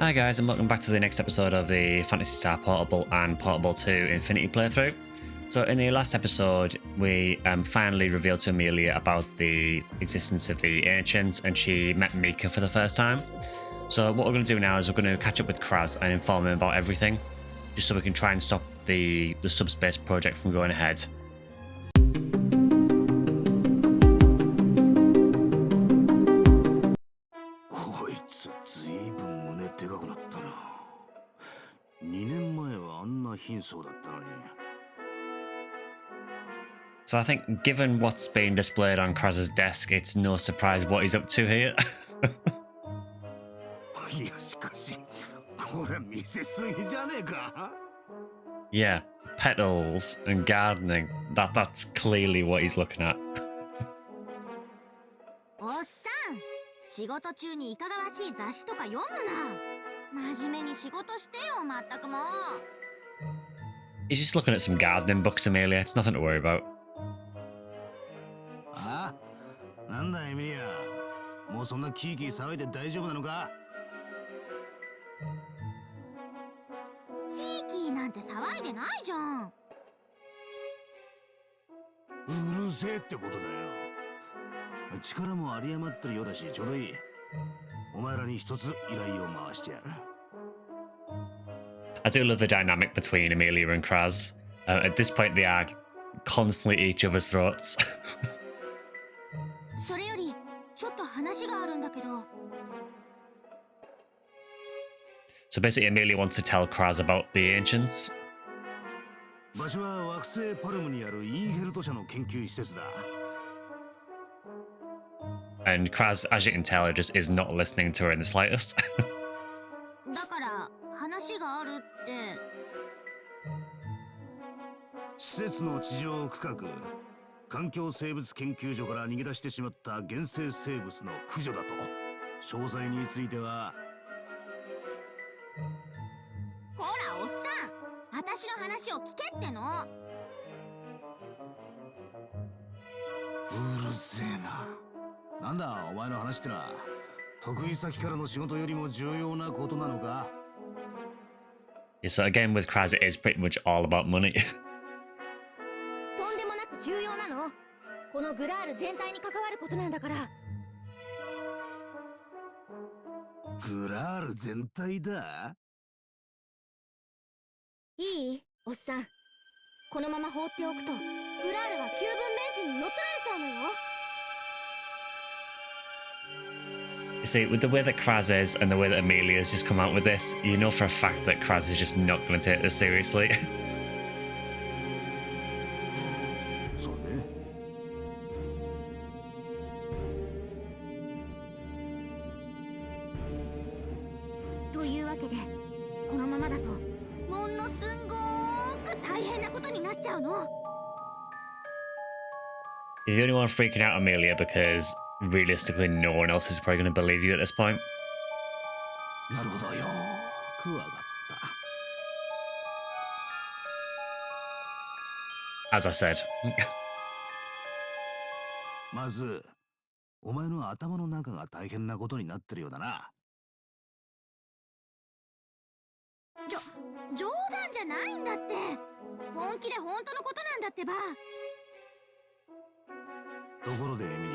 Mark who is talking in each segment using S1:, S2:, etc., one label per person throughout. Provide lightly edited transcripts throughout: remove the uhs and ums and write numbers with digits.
S1: Hi guys, and welcome back to the next episode of the Phantasy Star Portable and Portable 2 Infinity playthrough. So in the last episode, we finally revealed to Amelia about the existence of the Ancients, and she met Mika for the first time. So what we're going to do now is we're going to catch up with Kraz and inform him about everything, just so we can try and stop the subspace project from going ahead.
S2: 貧相だったのに。
S1: So I think, given what's being displayed on Kraz's desk, it's no surprise what he's up to here.
S2: いやしかし、これ見せすぎじゃねえか?
S1: Yeah, petals and gardening. That's clearly what he's looking at.
S3: おっさん、仕事中にいかがわしい雑誌とか読むな。真面目に仕事してよ、まったくもう。
S1: He's just looking at some gardening books, Amelia. It's nothing to worry about.
S2: あ？なんだエミリア。もうそんなキーキー騒いで大丈夫なのか？
S3: キーキーなんて騒いでないじゃん。
S2: うるせえってことだよ。力も有り余ってるようだし、ちょうどいい。お前らに一つ依頼を回してやる。
S1: I do love the dynamic between Amelia and Kraz. At this point, they are constantly at each other's throats.
S3: それより、ちょっと話があるんだけど。
S1: So basically, Amelia wants to tell Kraz about the Ancients.
S2: 場所は惑星パルムにあるインヘルト社の研究施設だ。
S1: And Kraz, as you can tell, just is not listening to her in the slightest.
S3: だから話があるって。
S2: 施設の地上区画、環境生物研究所から逃げ出してしまった原生生物の駆除だと。詳細については。
S3: ほらおっさん、私の話を聞けっての。
S2: うるせえな。なんだお前の話ってのは、得意先からの仕事よりも重要なことなのか?
S1: Yeah, so again with Kraz, it is pretty much all about money.
S3: とんでもなく重要なの。このグラール全体に関わることなんだから。
S2: グラール全体だ?
S3: いい？おっさん。このまま放っておくと、グラールは旧文明人に乗っ取られちゃうのよ。
S1: You see, with the way that Kraz is and the way that Amelia's just come out with this, you know for a fact that Kraz is just not going to take this seriously.
S2: そうね。
S3: というわけで、このままだと、ものすんごーく大変なことになっちゃうの。
S1: You're the only one freaking out, Amelia, because realistically no one else is probably going to believe you at this point.
S2: なるほどよ。くわかった。
S1: As I said.
S2: まず、お前の頭の中が大変なことになってるようだな。
S3: 冗談じゃないんだって。本気で本当のことなんだってば。
S2: ところでエミリ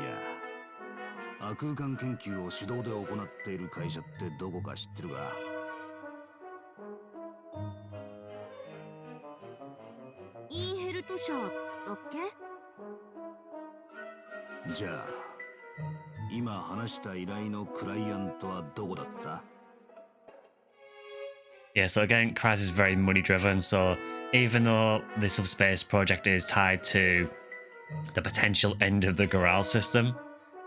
S2: ア、空間研究を手動で行っている会社ってどこか知ってるか?
S3: インヘルト社だっけ?
S2: じゃあ、今話した依頼のクライアントはどこだった?
S1: Yeah, so again, Kraz is very money driven, so even though the subspace project is tied to the potential end of the Gurhal system,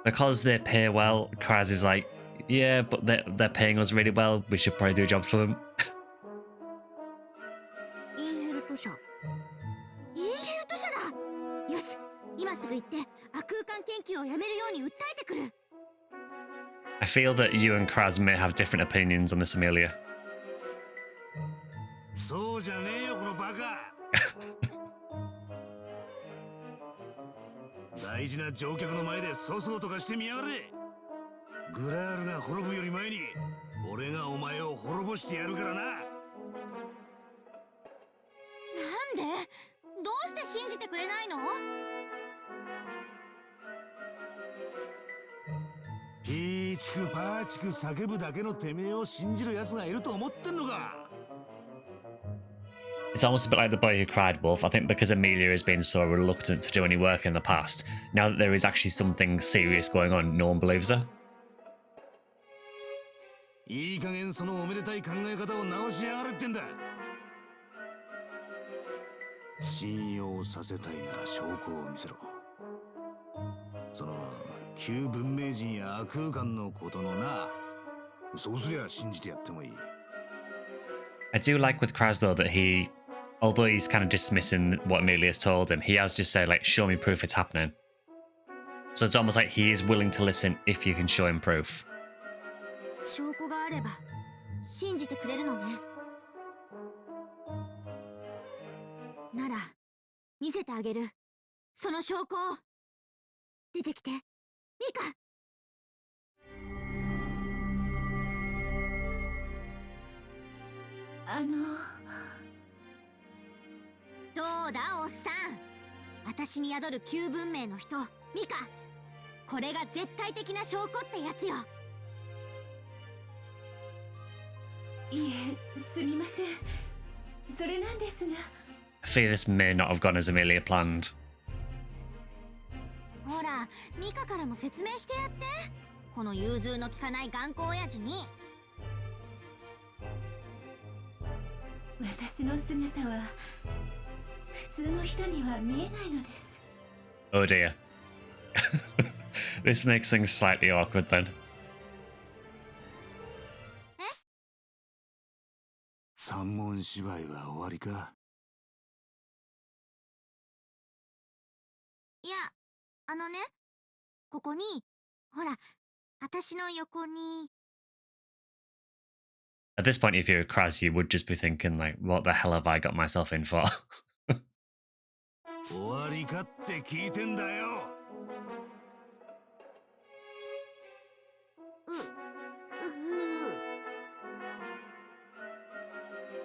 S1: because they pay well, Kraz is like, yeah, but they're paying us really well, we should probably do a job for them.
S3: インヘルト社。インヘルト社だ。よし、今すぐ行って空間研究をやめるように訴えてくる。
S1: I feel that you and Kraz may have different opinions on this, Amelia.
S2: そうじゃねえよ、このバカ。大事な乗客の前で粗相とかしてみやがれ。グラールが滅ぶより前に俺がお前を滅ぼしてやるからな。
S3: なんでどうして信じてくれないの？
S2: ピーチクパーチク叫ぶだけのてめえを信じる奴がいると思ってんのか。
S1: It's almost a bit like the boy who cried wolf. I think because Amelia has been so reluctant to do any work in the past, now that there is actually something serious going on, no one believes her.
S2: いい加減そのおめでたい考え方を直しやがれってんだ。信用させたいなら証拠を見せろ。その旧文明人や悪空間のことのな。そうすりゃ信じてやってもいい。
S1: I do like with Kraz though that he, although he's kind of dismissing what Amelia's told him, he has just said like, show me proof it's happening. So it's almost like he is willing to listen if you can show him proof.
S3: 証拠があれば信じてくれるのね。なら見せてあげる。その証拠を。出てきてミカ。どうだおっさん。私に宿る旧文明の人ミカ。これが絶対的な証拠ってやつよ。
S4: いえ、すみません。それなんですが。
S1: I fear this may not have gone as Amelia planned.
S3: ほら、ミカからも説明してやって。この融通の利かない頑固親父に。
S4: 私の姿は普通の人には見えないのです。
S1: Oh dear. This makes things slightly awkward then.
S2: 三文芝居は終わりか。
S3: いや、ね、ここに、ほら、私の横に。
S1: At this point, if you're Kraz, you would just be thinking like, what the hell have I got myself in for?
S2: 終わりかって聞いてんだよ。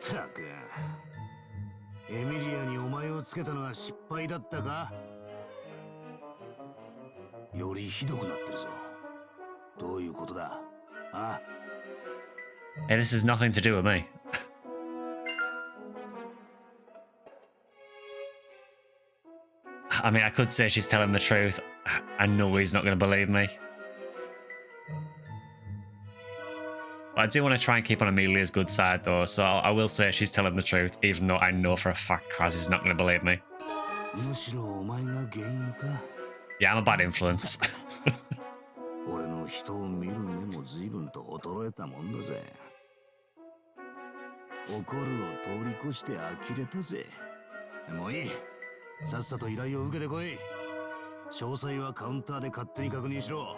S2: たく、エミリアにお前をつけたのは失敗だったか？よりひどくなってるぞ。どういうことだ？あ？
S1: Hey, this has nothing to do with me. I mean, I could say she's telling the truth. I know he's not going to believe me. But I do want to try and keep on Amelia's good side, though, so I will say she's telling the truth, even though I know for a fact Kraz is not going to believe me. Yeah, I'm a bad influence.
S2: 俺の人を見る目も随分と衰えたもんだぜ。怒るを通り越して呆れたぜ。もういい。さっさと依頼を受けてこい。詳細はカウンターで勝手に確認しろ。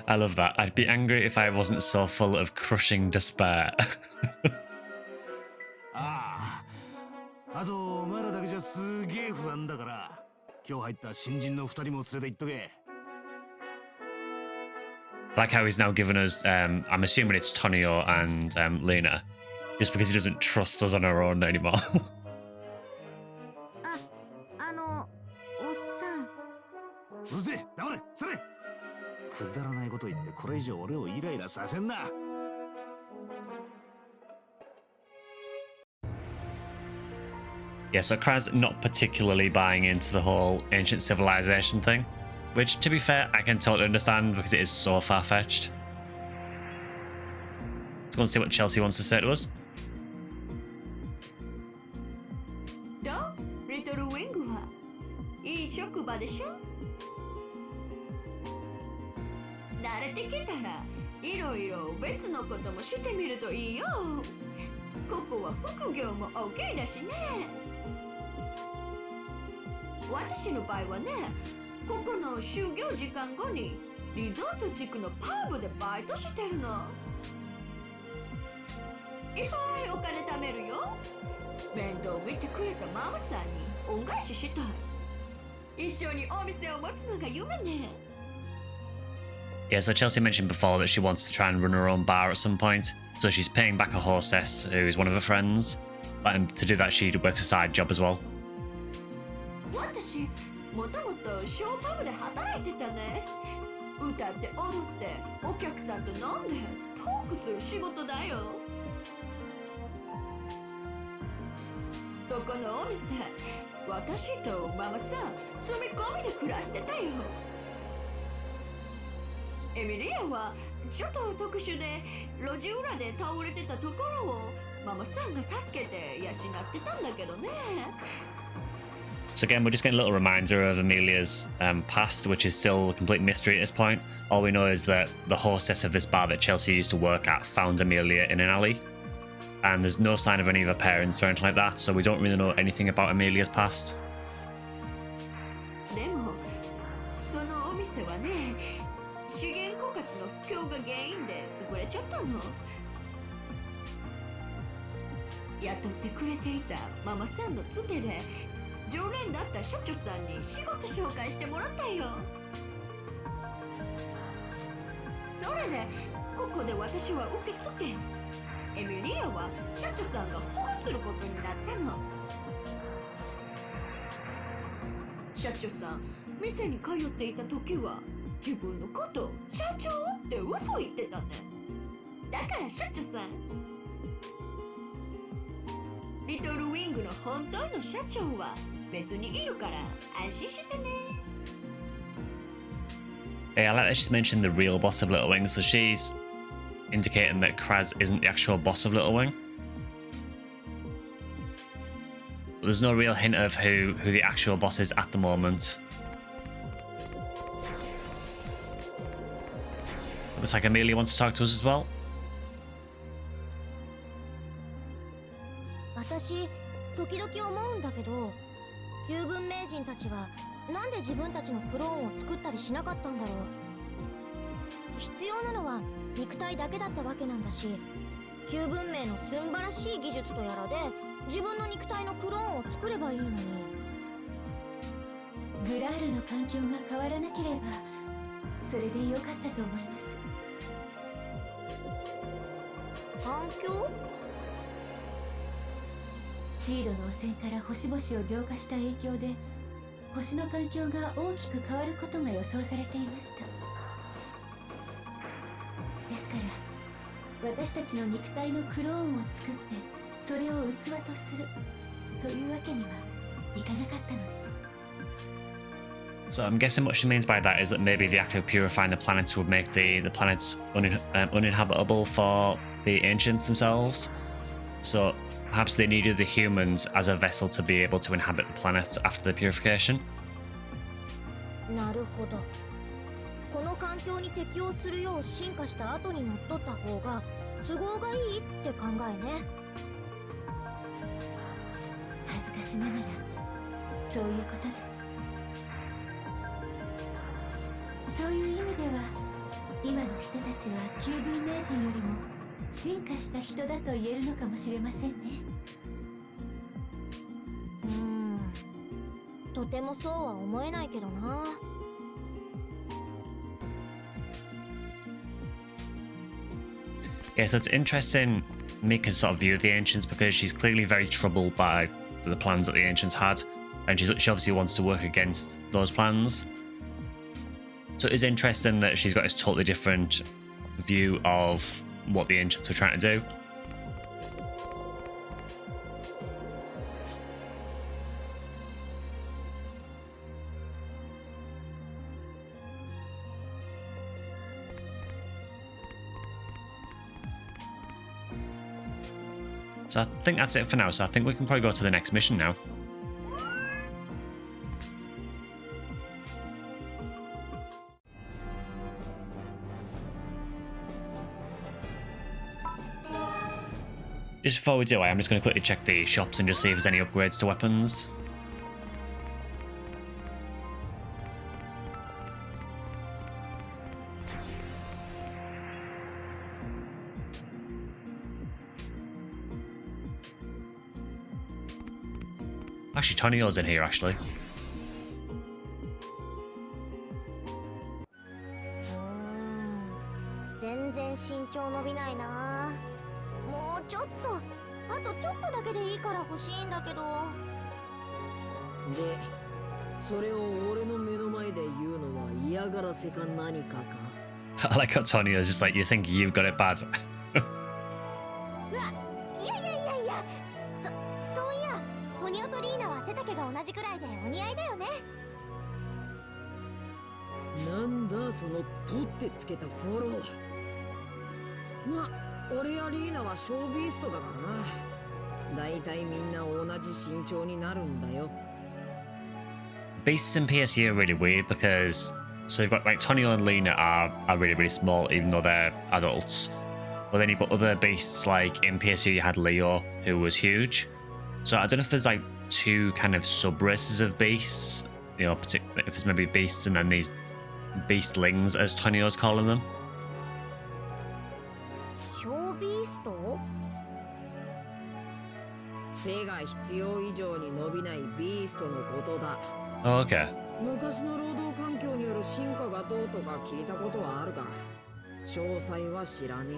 S1: I love that. I'd be angry if I wasn't so full of crushing despair.
S2: ああ。あとお前らだけじゃすげえ不安だから、今日入った新人の2人も連れて行っとけ。
S1: Like how he's now given us, I'm assuming it's Tonio and Luna, just because he doesn't trust us on our own anymore.
S3: おっさん。
S2: うるせえ、黙れ、それ。くだらないこと言ってこれ以上俺をイライラさせんな。
S1: Yeah, so Kraz not particularly buying into the whole ancient civilization thing, which, to be fair, I can totally understand because it is so far-fetched. Let's go and see what Chelsea wants to say to us.
S4: どう？リトルウィングはいい職場でしょ？慣れてきたらいろいろ別のこともしてみるといいよ。ここは副業も OK だしね。私の場合はね、ここの就業時間後にリゾート地区のパブでバイトしてるの。いっぱいお金貯めるよ。面倒見てくれたママさんに恩返ししたい。一緒にお店を持つのが夢ね。
S1: Yeah, so Chelsea mentioned before that she wants to try and run her own bar at some point. So she's paying back a hostess who is one of her friends. But to do that, she works a side job as well.
S4: 私もともとショーパブで働いてたね。歌って踊ってお客さんと飲んでトークする仕事だよ。そこのお店、私とママさん住み込みで暮らしてたよ。エミリアはちょっと特殊で路地裏で倒れてたところをママさんが助けて養ってたんだけどね。
S1: So again, we're just getting a little reminder of Amelia's past, which is still a complete mystery at this point. All we know is that the hostess of this bar that Chelsea used to work at found Amelia in an alley. And there's no sign of any of her parents or anything like that, so we don't really know anything about Amelia's past.
S4: でもそのお店はね、資源枯渇の不況が原因で潰れちゃったの。雇ってくれていたママさんのつてで常連だった社長さんに仕事紹介してもらったよ。それでここで私は受け付け、エミリアは社長さんが保護することになったの。社長さん、店に通っていた時は自分のこと社長って嘘言ってたね。だから社長さん、リトルウィングの本当の社長は別にいるから安心してね。
S1: Yeah, I like that she's mentioned the real boss of Little Wing, so she's indicating that Kraz isn't the actual boss of Little Wing. But there's no real hint of who the actual boss is at the moment. Looks like Amelia wants to talk to us as well.
S3: 私時々思うんだけど、旧文明人たちはなんで自分たちのクローンを作ったりしなかったんだろう。必要なのは肉体だけだったわけなんだし、旧文明のすんばらしい技術とやらで自分の肉体のクローンを作ればいいのに。
S5: グラールの環境が変わらなければそれでよかったと思います。
S3: 環境？
S5: シードの汚染から星々を浄化した影響で星の環境が大きく変わることが予想されていました。ですから私たちの肉体のクローンを作ってそれを器とするというわけにはいかなかったのです。
S1: So I'm guessing what she means by that is that maybe the act of purifying the planets would make the planets uninhabitable for the ancients themselves. So perhaps they needed the humans as a vessel to be able to inhabit the planet after the purification.
S3: なるほど。この環境に適応するよう進化した後に乗っ取った方が都合がいいって考えね。
S5: 恥ずかしながらそういうことです。そういう意味では今の人たちは旧文明人よりも進化した人だと言えるのかもしれませんね。
S3: とてもそうは思えないけどな。
S1: Yeah, so it's interesting Mika's sort of view of the ancients because she's clearly very troubled by the plans that the ancients had, and she obviously wants to work against those plans. So it is interesting that she's got this totally different view of what the ancients were trying to do. So I think that's it for now, so I think we can probably go to the next mission now. Just before we do, I am just going to quickly check the shops and just see if there's any upgrades to weapons. Actually, Tonio's in here, actually.
S3: ちょっとあとちょっとだけでいいから欲しいんだけど。
S6: で、それを俺の目の前で言うのは嫌がらせか何かか。
S1: I like how Tonio's just like, you think you've got it bad.
S3: うわ、いやいやいやいや、そういや、トニオとリーナは背丈が同じくらいでお似合いだよね。
S6: なんだその取ってつけたフォロー。ま、俺やリーナはショービーストだからな。だいたいみんな同じ身長になるんだよ。
S1: Beasts in PSU are really weird because so you've got like Tonio and Lena are really, really small even though they're adults. But then you've got other beasts like in PSU you had Leo who was huge. So I don't know if there's like two kind of sub races of beasts, you know, particularly if it's maybe beasts and then these beastlings as Tonio's calling them.
S3: ショービースト？
S6: 背が必要以上に伸びないビーストのことだ。
S1: Oh, okay.
S6: 昔の労働環境による進化がどうとか聞いたことはあるが、詳細は知らねえ。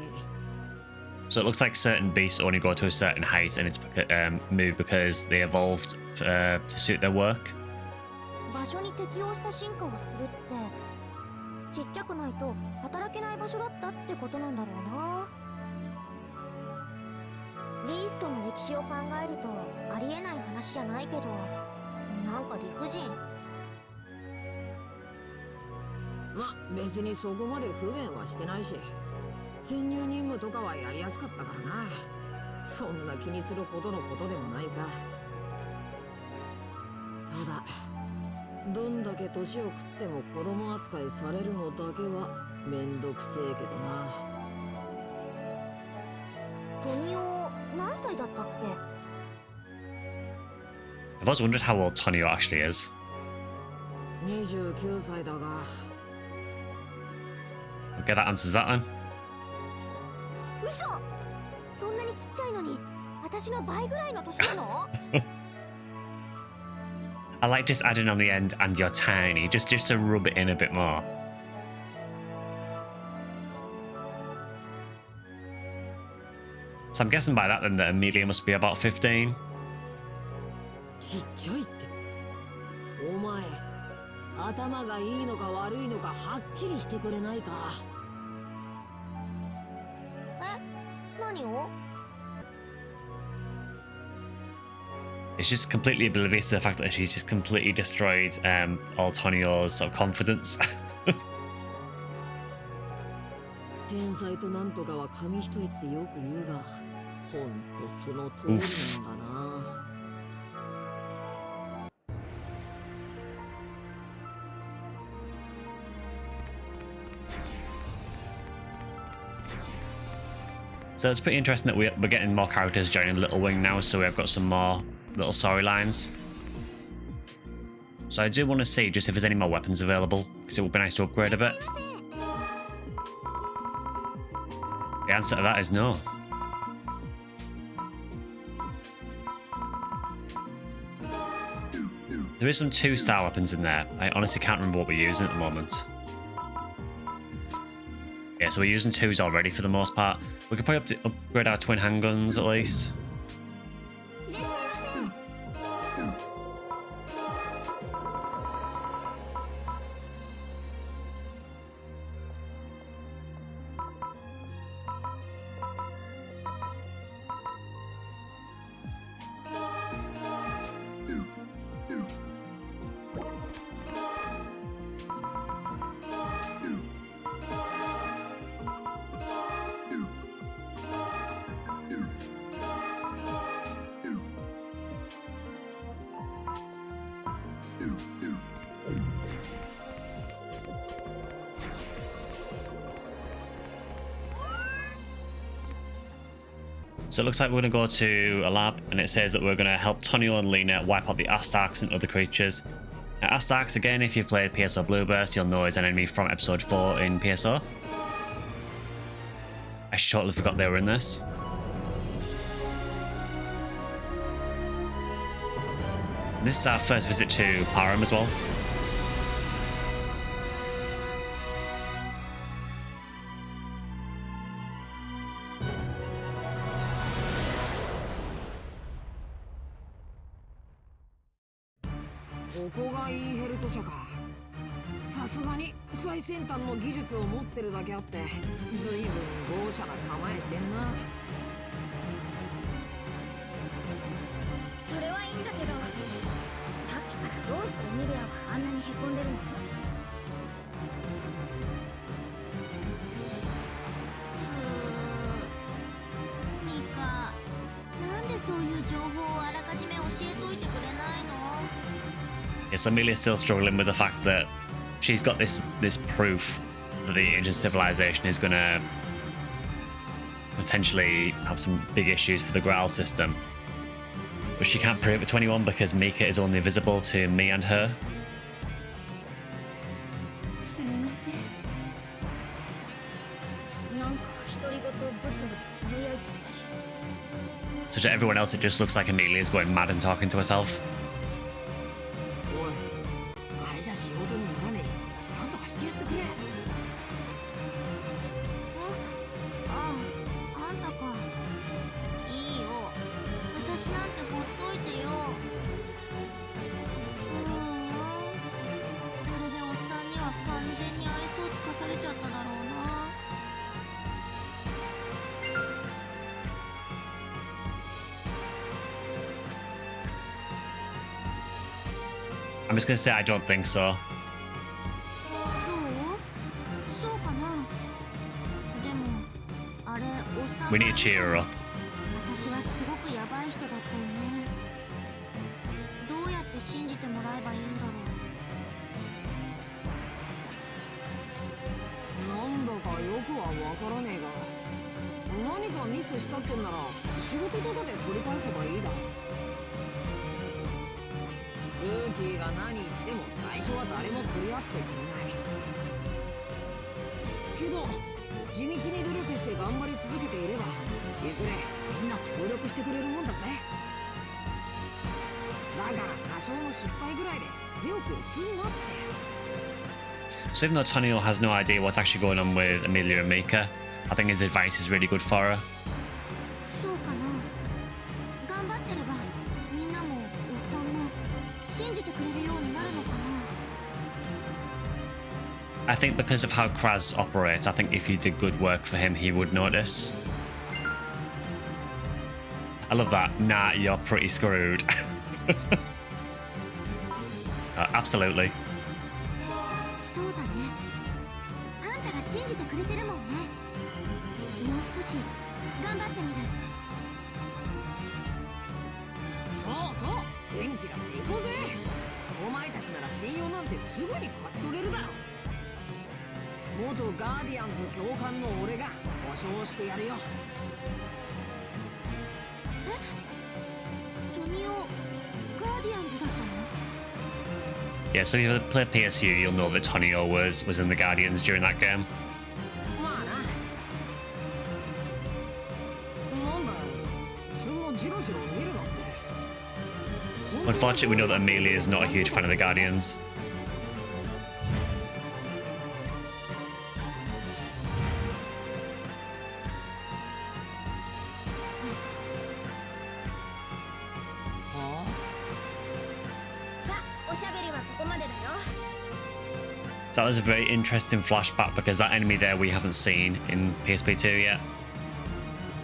S1: So it looks like certain beasts only go to a certain height and it's moved because they evolved to suit their work.
S3: 場所に適応した進化をするってちっちゃくないと働けない場所だったってことなんだろうな。ビーストの歴史を考えるとありえない話じゃないけど、なんか理不尽。
S6: ま、別にそこまで不便はしてないし、潜入任務とかはやりやすかったからな。そんな気にするほどのことでもないさ。ただ、どんだけ年を食っても子供扱いされるのだけはめんどくせえけどな。
S3: トニオ何歳だったっけ？
S1: I've always wondered how old Tonio actually is.
S6: 29歳だが。
S1: Okay, that answers that then.
S3: 嘘！そんなにちっちゃいのに私の倍ぐらいの年なの？
S1: I like just adding on the end and you're tiny, just to rub it in a bit more. So I'm guessing by that then that Amelia must be about 15.
S6: ちっちゃいって。お前、頭がいいのか悪いのかはっきりしてくれないか。
S3: え？何を？
S1: It's just completely oblivious to the fact that she's just completely destroyed all Tonio's sort of confidence.
S6: 天才となんとかは紙一重ってよく言うが、ほんとその通りなんだな。
S1: So it's pretty interesting that we're getting more characters joining Little Wing now, so we've got some more little storylines. So I do want to see just if there's any more weapons available, because it would be nice to upgrade a bit. The answer to that is no. There is some 2-star weapons in there. I honestly can't remember what we're using at the moment. Yeah, so we're using 2s already for the most part. We could probably upgrade our twin handguns at least. So it looks like we're going to go to a lab, and it says that we're going to help Tonio and Lena wipe out the Astarks and other creatures. Now, Astarks, again, if you've played PSO Blueburst, you'll know is an enemy from episode 4 in PSO. I totally forgot they were in this. This is our first visit to Param as well.
S6: ここがインヘルト社か。さすがに最先端の技術を持ってるだけあって随分豪奢な構えしてんな。
S3: それはいいんだけど、さっきからどうしてエミリアはあんなにへこんでるの？ミカ、なんでそういう情報をあらかじめ教えといてくれないの？
S1: Yes, Amelia's still struggling with the fact that she's got this proof that the ancient civilization is gonna potentially have some big issues for the Gurhal system. But she can't prove it to anyone because Mika is only visible to me and her.
S3: すみません。なんか独り言ブツブツつぶやいてるし。
S1: So to everyone else, it just looks like Amelia is going mad and talking to herself.
S6: おい、あれじゃ仕事にならねえし、なんとかしてやってくれ。
S3: あんたか。いいよ。私なんてほっといてよ。あれでおっさんには完全に愛想つかされちゃっただろうな。
S1: I'm just gonna say I don't think so.
S3: そうかな。でもあれおっさん
S1: We need to cheer her up.
S3: 私はすごくヤバい人だったよね。どうやって信じてもらえばいいんだろう。
S6: なんだかよくはわからねえが、何かミスしたってんなら仕事とかで取り返せばいいだろ。ルーキーが何言っても最初は誰も取り合ってくれないけど、地道に努力して頑張り続けていればいずれみんな協力してくれるもんだぜ。だから多少の失敗ぐらいで手を下すんなって。
S1: So even though Tonio has no idea what's actually going on with Amelia and Mika, I think his advice is really good for her.
S3: そうかな。頑張ってればみんなもおっさんも信じてくれるようになるのかな。
S1: I think because of how Kraz operates, I think if you did good work for him, he would notice. I love that. Nah, you're pretty screwed. Absolutely.
S3: そうだね。あんたが信じてくれてるもんね。もう少し頑張ってみる。
S6: そうそう、元気出していこうぜ。お前たちなら信用なんてすぐに勝ち取れるだろう。元ガーディアンズ教官の俺が保証してやるよ。
S3: トニオ、ガーディアンズだったの？
S1: Yeah, so if you play PSU, you'll know that Tonio was in the Guardians during that game.
S6: まあな。なんだよ、そんなジロジロ見るなんて。
S1: Unfortunately, we know that Amelia is not a huge fan of the Guardians.
S3: さあ、おしゃべりはここまでだよ。
S1: So that was a very interesting flashback because that enemy there we haven't seen in PSP2 yet.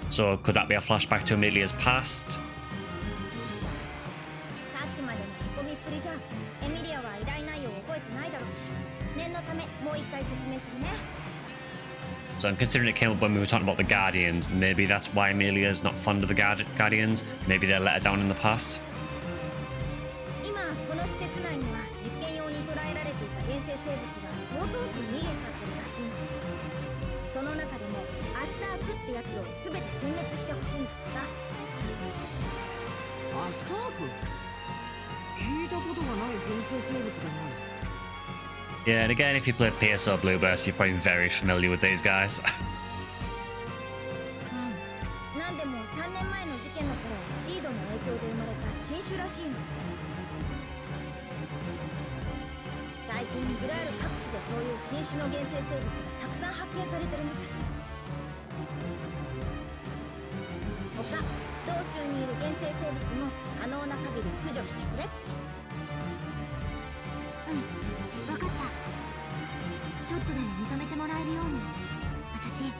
S1: So could that be a flashback to Amelia's past?
S3: さっきまでのへこみっぷりじゃエミリアは依頼内容を覚えてないだろうし、念のためもう一回説明するね。
S1: So I'm considering it came up when we were talking about the Guardians. Maybe that's why Amelia's not fond of the Guardians. Maybe they let her down in the past.
S3: 今この施設内には実験用に捕らえられていた伝生生物が相当数逃げちゃってるらしいの。その中でもアスタークってやつを全て殲滅してほしいんだってさ。
S6: アスターク？聞いたことがない原生生物だな。
S1: Yeah, and again, if you played PSO Blueburst, you're probably very familiar with these guys.
S3: なんでも3年前の事件の頃、シードの影響で生まれた新種らしいの。最近グラール各地でそういう新種の原生生物がたくさん発見されてるみたい。他、道中にいる原生生物も可能な限り駆除してくれって。わかった。ちょっとでも認めてもらえるように私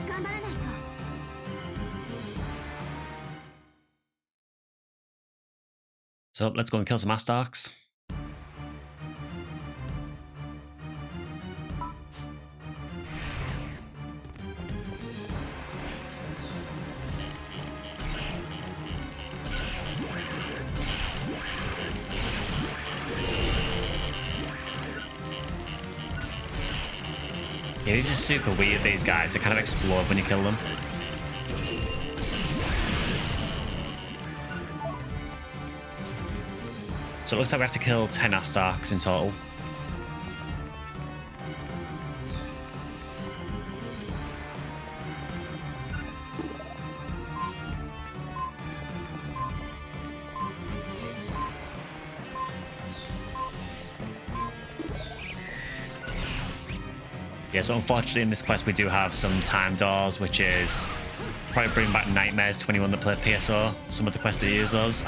S3: 頑張らないと。
S1: So let's go and kill some Astarks. Yeah, these are super weird, these guys. They kind of explode when you kill them. So it looks like we have to kill 10 Astarks in total. Yeah, so unfortunately in this quest we do have some time doors, which is probably bringing back nightmares to anyone that played PSO. Some of the quests that use those.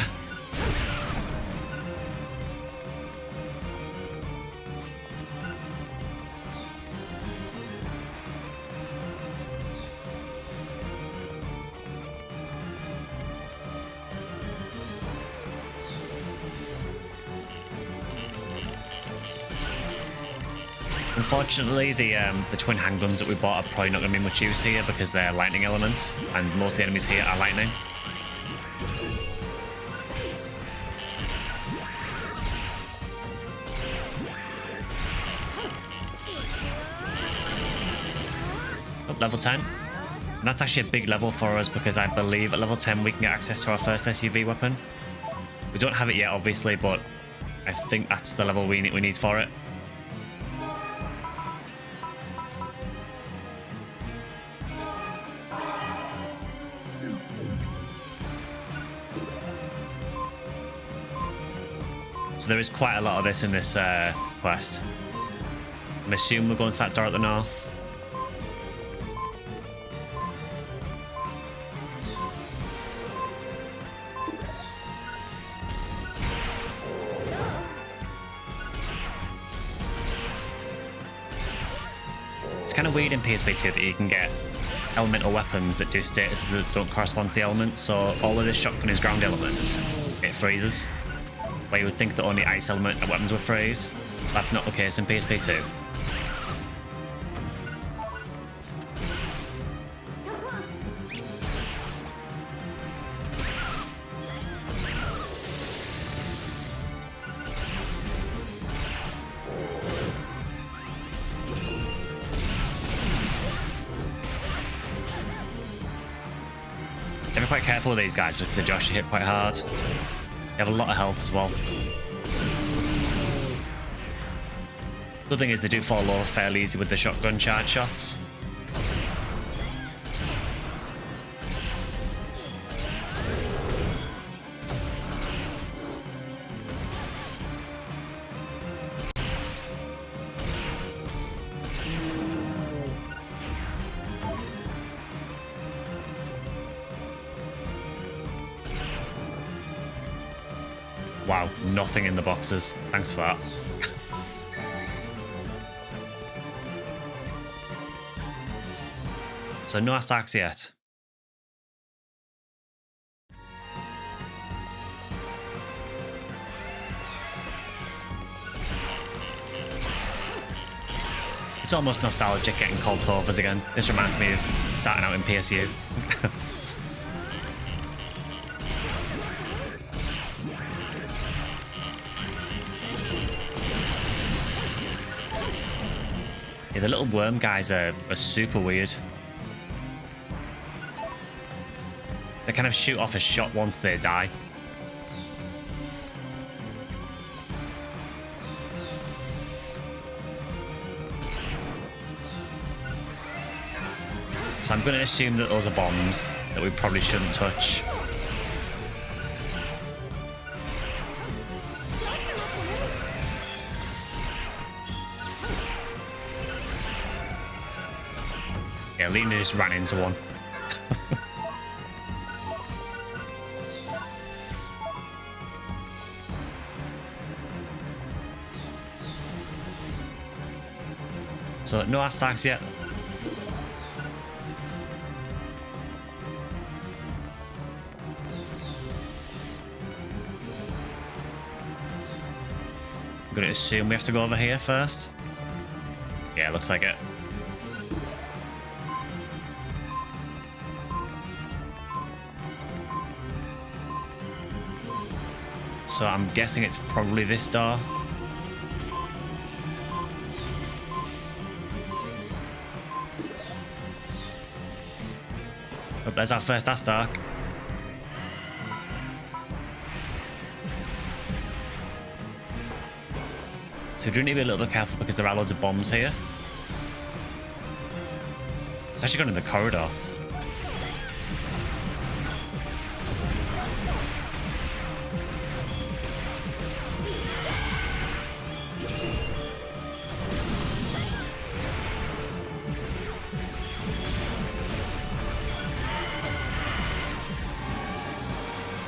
S1: Unfortunately, the twin handguns that we bought are probably not going to be much use here because they're lightning elements, and most of the enemies here are lightning. Oh, level 10. And that's actually a big level for us because I believe at level 10 we can get access to our first SUV weapon. We don't have it yet, obviously, but I think that's the level we need for it. So there is quite a lot of this in this quest. I'm assuming we're going to that door at the north. It's kind of weird in PSP2 that you can get elemental weapons that do statuses that don't correspond to the element. So all of this shotgun is ground elements. It freezes. Where you would think that only ice element weapons would freeze. That's not the case in PSP2. Be quite careful with these guys because they do actually hit quite hard. They have a lot of health as well. Good thing is they do fall over fairly easy with the shotgun charge shots. Wow, nothing in the boxes. Thanks for that. So no Astarks yet. It's almost nostalgic getting called Tovers again. This reminds me of starting out in PSU. Yeah, the little worm guys are super weird. They kind of shoot off a shot once they die. So I'm going to assume that those are bombs that we probably shouldn't touch. Yeah, Lena just ran into one. So no Astaks yet. I'm gonna assume we have to go over here first. Yeah, looks like it. So I'm guessing it's probably this door. Oh, there's our first Astark. So we do need to be a little bit careful because there are loads of bombs here. It's actually gone in the corridor.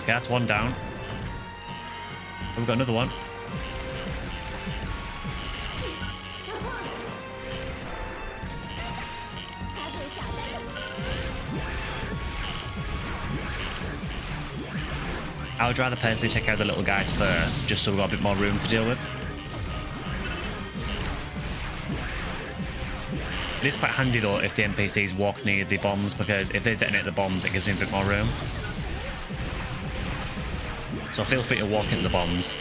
S1: Okay, that's one down. Oh, we've got another one. I would rather personally take care of the little guys first, just so we've got a bit more room to deal with. It is quite handy though if the NPCs walk near the bombs, because if they detonate the bombs, it gives me a bit more room. So feel free to walk into the bombs.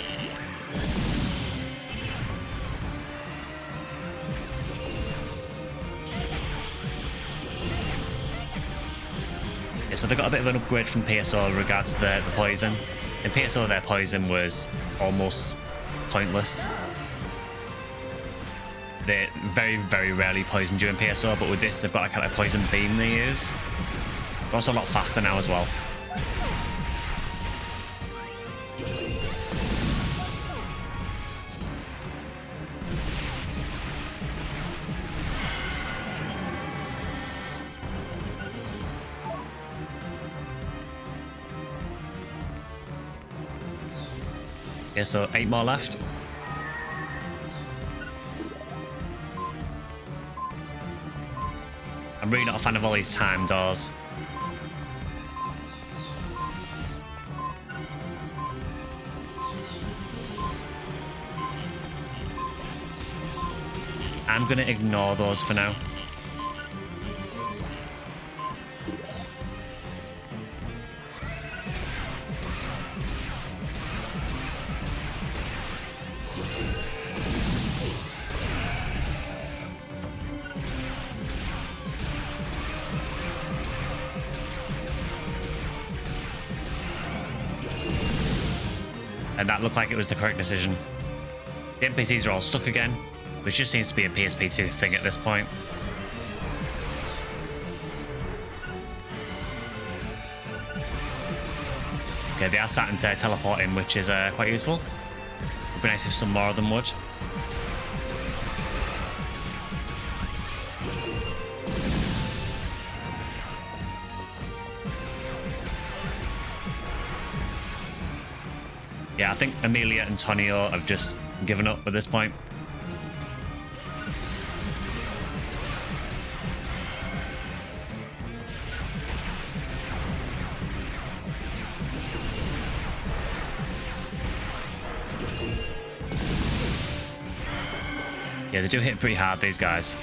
S1: Yeah, so they got a bit of an upgrade from PSO in regards to the poison. In PSO, their poison was almost pointless. They very, very rarely poison during PSO, but with this, they've got a kind of poison beam they use. They're also a lot faster now as well. Okay, so 8 more left. I'm really not a fan of all these time doors. I'm gonna ignore those for now. And that looked like it was the correct decision. The NPCs are all stuck again, which just seems to be a PSP2 thing at this point. Okay, they are starting to teleport in, which is quite useful. Would be nice if some more of them would. Yeah, I think Amelia and Tonio have just given up at this point. Yeah, they do hit pretty hard, these guys.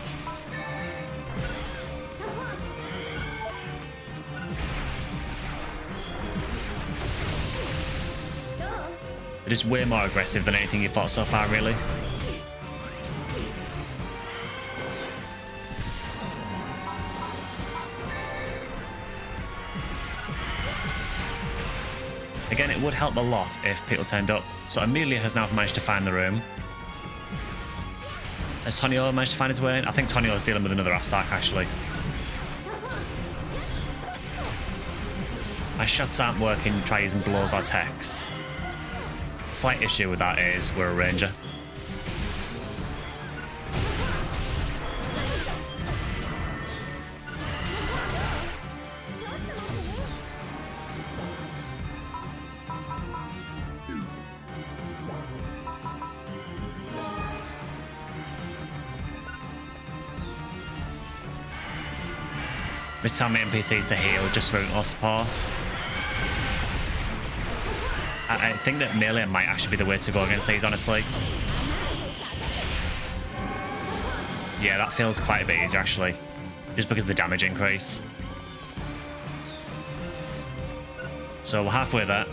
S1: It is way more aggressive than anything you've fought so far, really. Again, it would help a lot if people turned up. So Amelia has now managed to find the room. Has Tonio managed to find his way in? I think Tonio's dealing with another Astark, actually. My shots aren't working, try using blows or techs. Slight issue with that is we're a ranger. Just tell my NPCs to heal just for more support. I think that melee might actually be the way to go against these, honestly. Yeah, that feels quite a bit easier, actually. Just because of the damage increase. So we're halfway there.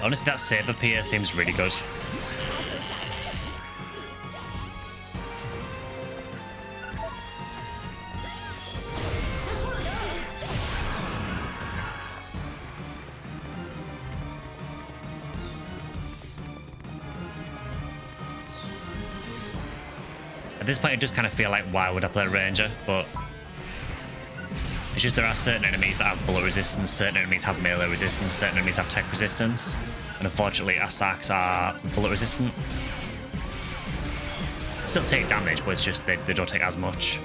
S1: Honestly, that saber pier seems really good. At this point, it does kind of feel like, why would I play Ranger? But it's just there are certain enemies that have bullet resistance, certain enemies have melee resistance, certain enemies have tech resistance. And unfortunately, Astaks are bullet resistant. They still take damage, but it's just they don't take as much.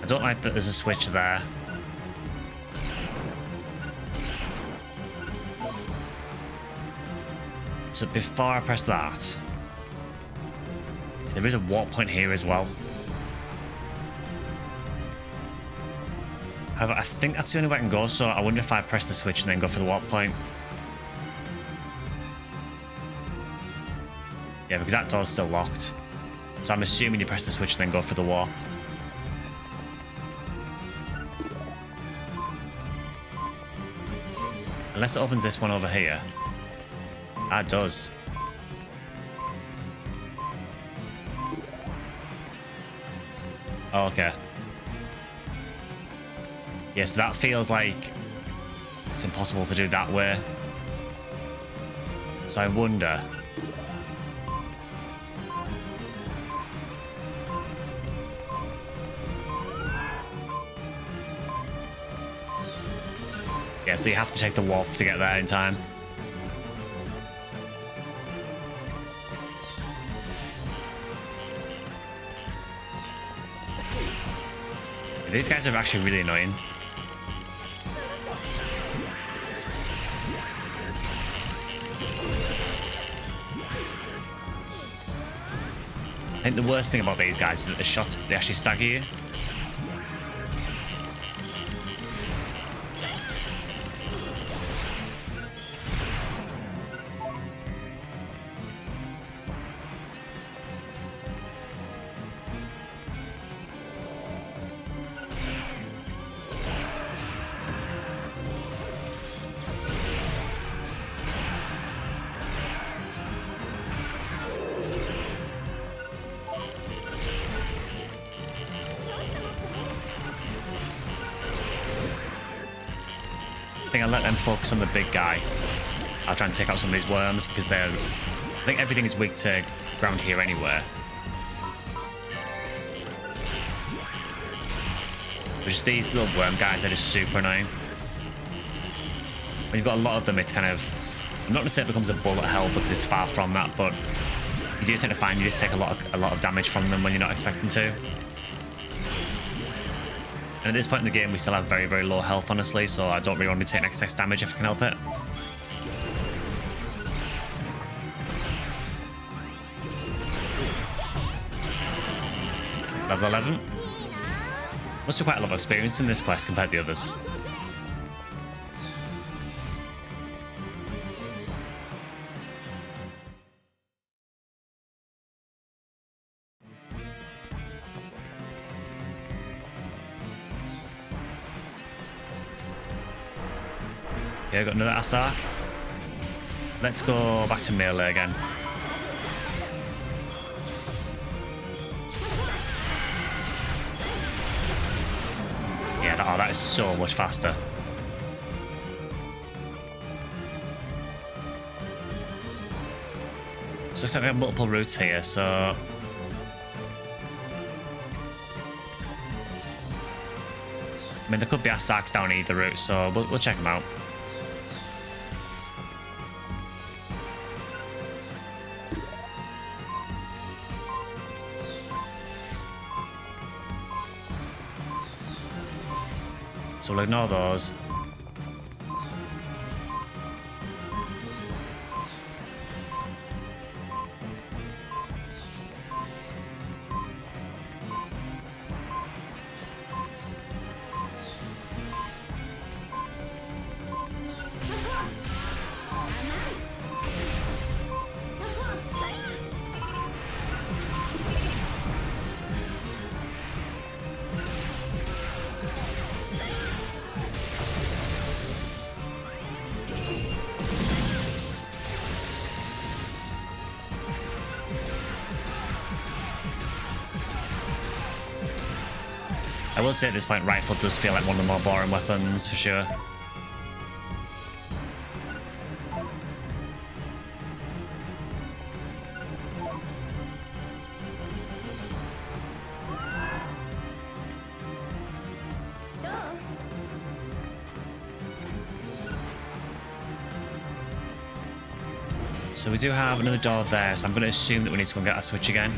S1: I don't like that there's a switch there. So before I press that, so there is a warp point here as well. However, I think that's the only way I can go, so I wonder if I press the switch and then go for the warp point. Yeah, because that door's still locked. So I'm assuming you press the switch and then go for the warp. Unless it opens this one over here. Ah, it does. Oh, okay. Yes, that feels like it's impossible to do that way. So I wonder. Yeah, so you have to take the warp to get there in time. These guys are actually really annoying. I think the worst thing about these guys is that the shots, they actually stagger you. I think I'll let them focus on the big guy. I'll try and take out some of these worms because they're... I think everything is weak to ground here anywhere. But just these little worm guys are just super annoying. When you've got a lot of them, it's kind of... I'm not going to say it becomes a bullet hell because it's far from that, but you do tend to find you just take a lot of damage from them when you're not expecting to. And at this point in the game, we still have very, very low health, honestly, so I don't really want to be taking excess damage if I can help it. Level 11. Must be quite a lot of experience in this quest compared to the others. Okay, got another Asar. Let's go back to melee again. Yeah, that is so much faster. So looks like we have multiple routes here, so... I mean, there could be Astarks down either route, so we'll check them out. So we'll ignore those. I will say at this point, rifle does feel like one of the more boring weapons, for sure. So we do have another door there, so I'm going to assume that we need to go and get our switch again.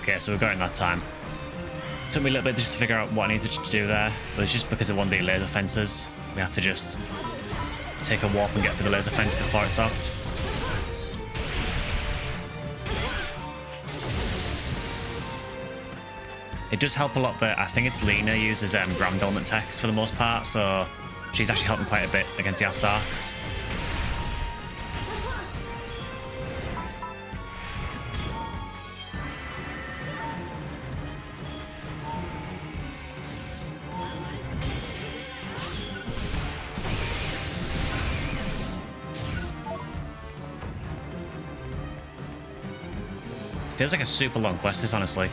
S1: Okay, so we got in that time. It took me a little bit just to figure out what I needed to do there, but it's just because of one of the laser fences. We had to just take a warp and get through the laser fence before it stopped. It does help a lot that I think it's Lena uses ground element techs for the most part, so she's actually helping quite a bit against the Astarks. Feels like a super long quest, this, honestly.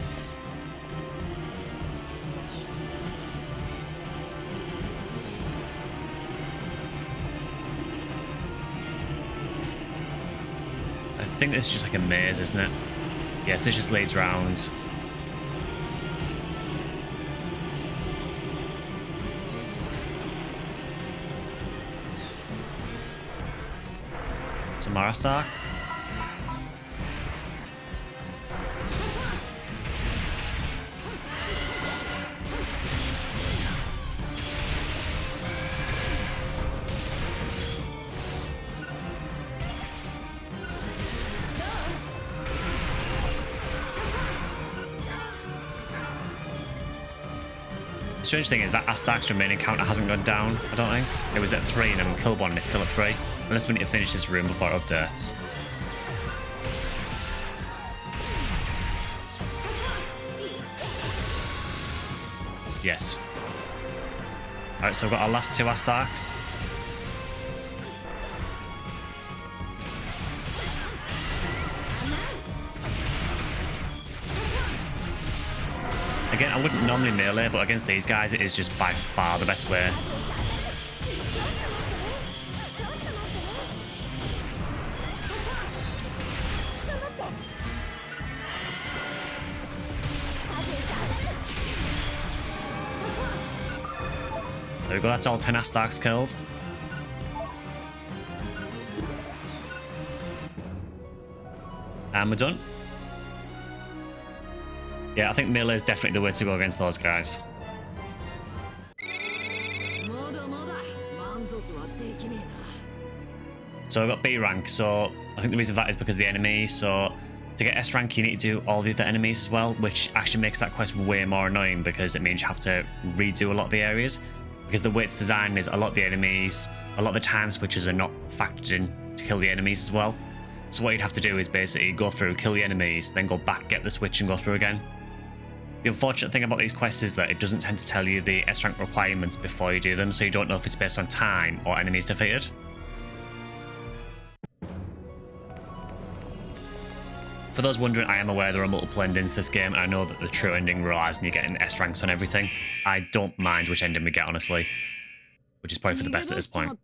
S1: So I think this is just like a maze, isn't it? Yes, this just leads round. Samara Stark. Strange thing is that Astark's remaining counter hasn't gone down, I don't think. It was at 3 and then we killed one and it's still at 3. Unless we need to finish this room before it updates. Yes. Alright, so we've got our last 2 Astarks. again, I wouldn't normally melee, but against these guys, it is just by far the best way. There we go, that's all 10 Astarks killed. And we're done. Yeah, I think melee is definitely the way to go against those guys. So I've got B rank, so I think the reason for that is because of the enemies. So to get S rank, you need to do all the other enemies as well, which actually makes that quest way more annoying because it means you have to redo a lot of the areas. Because the way it's designed is a lot of the enemies, a lot of the time switches are not factored in to kill the enemies as well. So what you'd have to do is basically go through, kill the enemies, then go back, get the switch and go through again. The unfortunate thing about these quests is that it doesn't tend to tell you the S rank requirements before you do them, so you don't know if it's based on time or enemies defeated. For those wondering, I am aware there are multiple endings to this game, and I know that the true ending relies on you getting S ranks on everything. I don't mind which ending we get, honestly. Which is probably for the best at this point.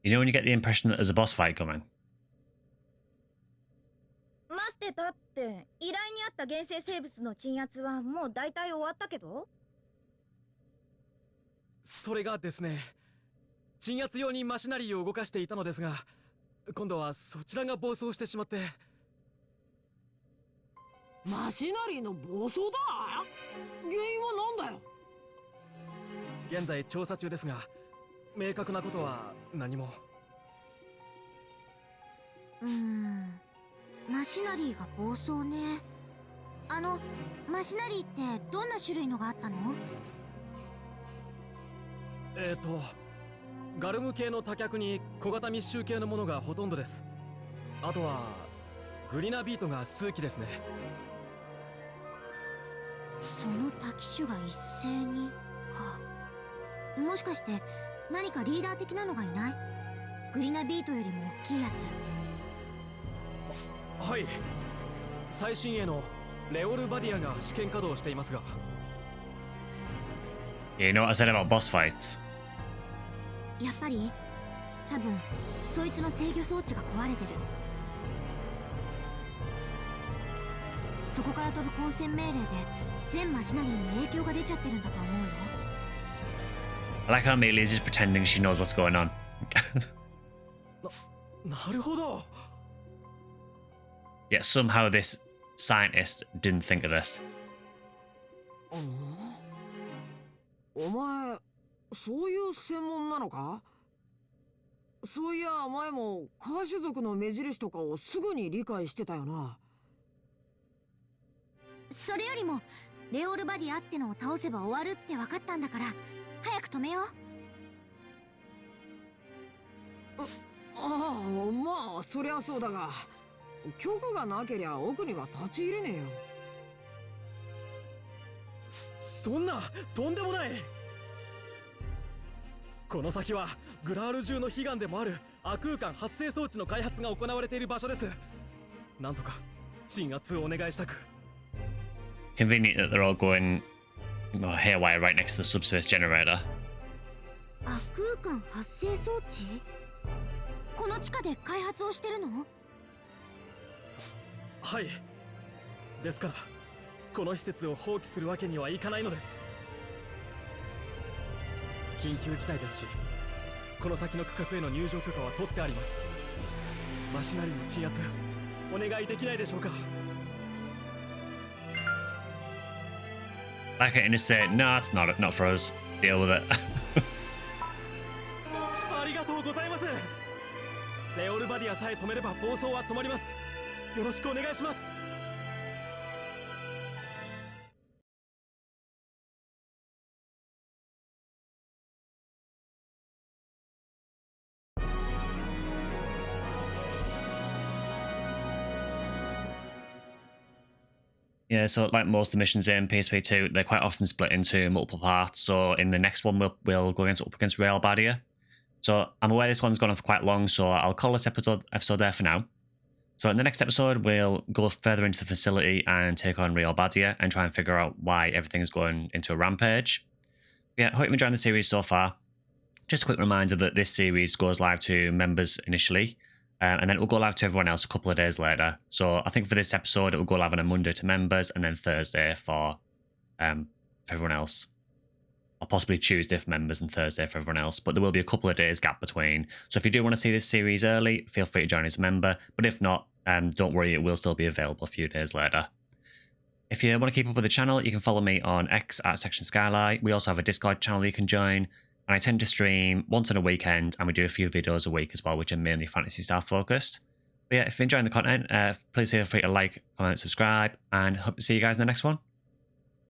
S1: You know when you get the impression that there's a boss fight coming?
S3: 待ってたって、依頼にあった原生生物の鎮圧はもう大体終わったけど？
S7: それがですね、鎮圧用にマシナリーを動かしていたのですが、今度はそちらが暴走してしまって。
S6: マシナリーの暴走だ？原因は何だよ？
S7: 現在調査中ですが、明確なことは何も。
S3: マシナリーが暴走ね。マシナリーってどんな種類のがあったの？
S7: ガルム系の多脚に小型密集系のものがほとんどです。あとはグリナビートが数機ですね。
S3: その多機種が一斉にか。もしかして何かリーダー的なのがいない？グリナビートよりも大きいやつ。
S7: はい、最新鋭のレオルバディアが試験稼働していますが。
S1: You know what I said about boss fights?
S3: やっぱり多分そいつの制御装置が壊れてる。そこから飛ぶ混戦命令で全マシナリーに影響が出ちゃってるんだと思うよ。
S1: I like how Amelia is just pretending she knows what's going on.
S7: なるほど。
S1: Yet somehow this scientist didn't think of this.
S6: お前、そういう専門なのか？そういや前もカー種族の目印とかをすぐに理解してたよな。
S3: それよりもレオールバディあってのを倒せば終わるって分かったんだから早く止めよう。
S6: ああ、まあそりゃそうだが、局がなけりゃ奥には立ち入れねえよ。
S7: そんなとんでもない。この先はグラール中の悲願でもある亜空間発生装置の開発が行われている場所です。なんとか鎮圧をお願いしたく。
S1: Convenient that they're all going haywire right next to the subspace generator.
S3: 亜空間発生装置？この地下で開発をしてるの？
S7: はい。ですからこの施設を放棄するわけにはいかないのです。緊急事態ですし、この先の区画への入場許可は取ってあります。マシナリーの鎮圧お願いできないでしょうか。
S1: Like it and just say, no, it's not for us. Deal with it.
S7: ありがとうございます。レオルバディアさえ止めれば暴走は止まります。よろしくお願いします。
S1: Yeah, so like most of the missions in PSP2, they're quite often split into multiple parts. So in the next one, we'll go up against Real Badia. So I'm aware this one's gone on for quite long, so I'll call this episode there for now. So in the next episode, we'll go further into the facility and take on Real Badia and try and figure out why everything's going into a rampage. Yeah, hope you've enjoyed the series so far. Just a quick reminder that this series goes live to members initially, and then it will go live to everyone else a couple of days later. So I think for this episode, it will go live on a Monday to members, and then Thursday for everyone else. Or possibly Tuesday for members and Thursday for everyone else. But there will be a couple of days gap between. So if you do want to see this series early, feel free to join as a member. But if not, don't worry, it will still be available a few days later. If you want to keep up with the channel, you can follow me on X at Section Skylight. We also have a Discord channel you can join. And I tend to stream once on a weekend, and we do a few videos a week as well, which are mainly Phantasy Star focused. But yeah, if you're enjoying the content, please feel free to like, comment, subscribe, and hope to see you guys in the next one.